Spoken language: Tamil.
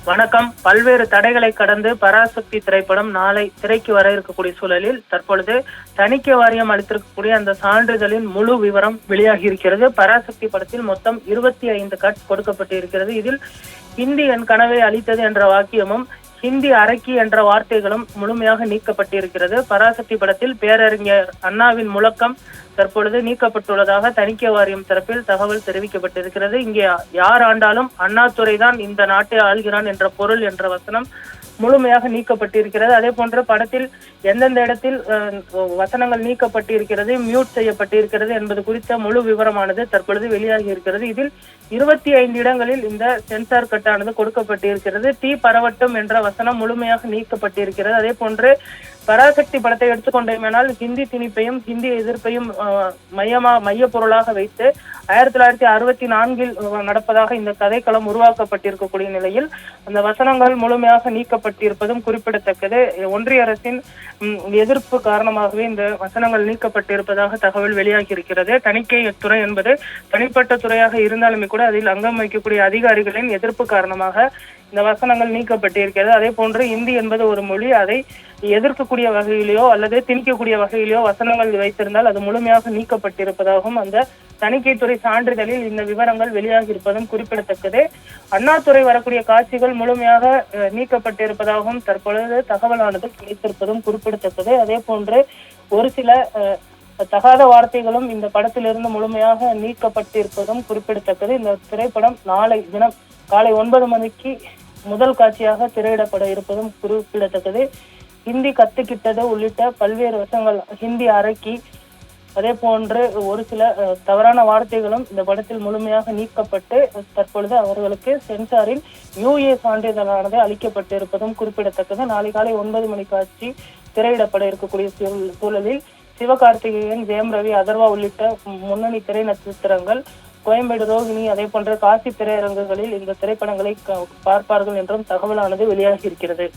வணக்கம். பல்வேறு தடைகளை கடந்து பராசக்தி திரைப்படம் நாளை திரைக்கு வர இருக்கக்கூடிய சூழலில் தற்பொழுது தணிக்கை வாரியம் அளித்திருக்கக்கூடிய அந்த சான்றிதழின் முழு விவரம் வெளியாகி இருக்கிறது. பராசக்தி படத்தில் மொத்தம் 25 கட் கொடுக்கப்பட்டு இருக்கிறது. இதில் ஹிந்தி என் கனவை அளித்தது என்ற வாக்கியமும் ஹிந்தி அரக்கி என்ற வார்த்தைகளும் முழுமையாக நீக்கப்பட்டிருக்கிறது. பராசக்தி படத்தில் பேரறிஞர் அண்ணாவின் முழக்கம் தற்பொழுது நீக்கப்பட்டுள்ளதாக தணிக்கை வாரியம் தரப்பில் தகவல் தெரிவிக்கப்பட்டிருக்கிறது. இங்கே யார் ஆண்டாலும் அண்ணாதுரை தான் இந்த நாட்டை ஆள்கிறான் என்ற பொருள் என்ற வசனம் முழுமையாக நீக்கப்பட்டிருக்கிறது. அதே போன்று படத்தில் எந்தெந்த இடத்தில் வசனங்கள் நீக்கப்பட்டிருக்கிறது, மியூட் செய்யப்பட்டிருக்கிறது என்பது குறித்த முழு விவரமானது தற்பொழுது வெளியாகி இருக்கிறது. இதில் 25 இடங்களில் இந்த சென்சார் கட்டானது கொடுக்கப்பட்டிருக்கிறது. தீ பரவட்டும் என்ற வசனம் முழுமையாக நீக்கப்பட்டிருக்கிறது. அதே போன்று பராசக்தி படத்தை எடுத்துக்கொண்டோமேனால் ஹிந்தி திணிப்பையும் ஹிந்தி எதிர்ப்பையும் மைய பொருளாக வைத்து 1964 நடப்பதாக இந்த கதைக்களம் உருவாக்கப்பட்டிருக்கக்கூடிய நிலையில் அந்த வசனங்கள் முழுமையாக நீக்கப்பட்டிருப்பதும் குறிப்பிடத்தக்கது. ஒன்றிய அரசின் எதிர்ப்பு காரணமாகவே இந்த வசனங்கள் நீக்கப்பட்டிருப்பதாக தகவல் வெளியாகி இருக்கிறது. தணிக்கை துறை என்பது தனிப்பட்ட துறையாக இருந்தாலுமே கூட அதில் அங்கம் வகிக்கக்கூடிய அதிகாரிகளின் எதிர்ப்பு காரணமாக இந்த வசனங்கள் நீக்கப்பட்டிருக்கிறது. அதே போன்று இந்தி என்பது ஒரு மொழி, அதை எதிர்க்கக்கூடிய வகையிலேயோ அல்லது திணிக்கக்கூடிய வகையிலேயோ வசனங்கள் வைத்திருந்தால் அது முழுமையாக நீக்கப்பட்டிருப்பதாகவும் அந்த தணிக்கைத்துறை சான்றிதழில் இந்த விவரங்கள் வெளியாகி இருப்பதும் குறிப்பிடத்தக்கது. அண்ணாதுரை வரக்கூடிய காட்சிகள் முழுமையாக நீக்கப்பட்டிருப்பதாகவும் தற்பொழுது தகவலானது கிடைத்திருப்பதும் குறிப்பிடத்தக்கது. அதே போன்று ஒரு சில தகாத வார்த்தைகளும் இந்த படத்திலிருந்து முழுமையாக நீக்கப்பட்டிருப்பதும் குறிப்பிடத்தக்கது. இந்த திரைப்படம் நாளை தினம் காலை 9 மணிக்கு முதல் காட்சியாக திரையிடப்பட இருப்பதும் குறிப்பிடத்தக்கது. ஹிந்தி கத்துக்கிட்டது உள்ளிட்ட பல்வேறு விஷயங்கள், ஹிந்தி அரக்கி, அதே போன்று ஒரு சில தவறான வார்த்தைகளும் இந்த படத்தில் முழுமையாக நீக்கப்பட்டு தற்பொழுது அவர்களுக்கு சென்சாரில் UA சான்றிதழானது அளிக்கப்பட்டிருப்பதும் குறிப்பிடத்தக்கது. நாளை காலை 9 மணி காட்சி திரையிடப்பட இருக்கக்கூடிய சூழலில் சிவகார்த்திகேயன், ஜெயம் ரவி, அதர்வா உள்ளிட்ட முன்னணி திரை நட்சத்திரங்கள் கோயம்பேடு ரோகிணி அதே போன்ற காசி திரையரங்குகளில் இந்த திரைப்படங்களை பார்ப்பார்கள் என்றும் தகவலானது வெளியாகி இருக்கிறது.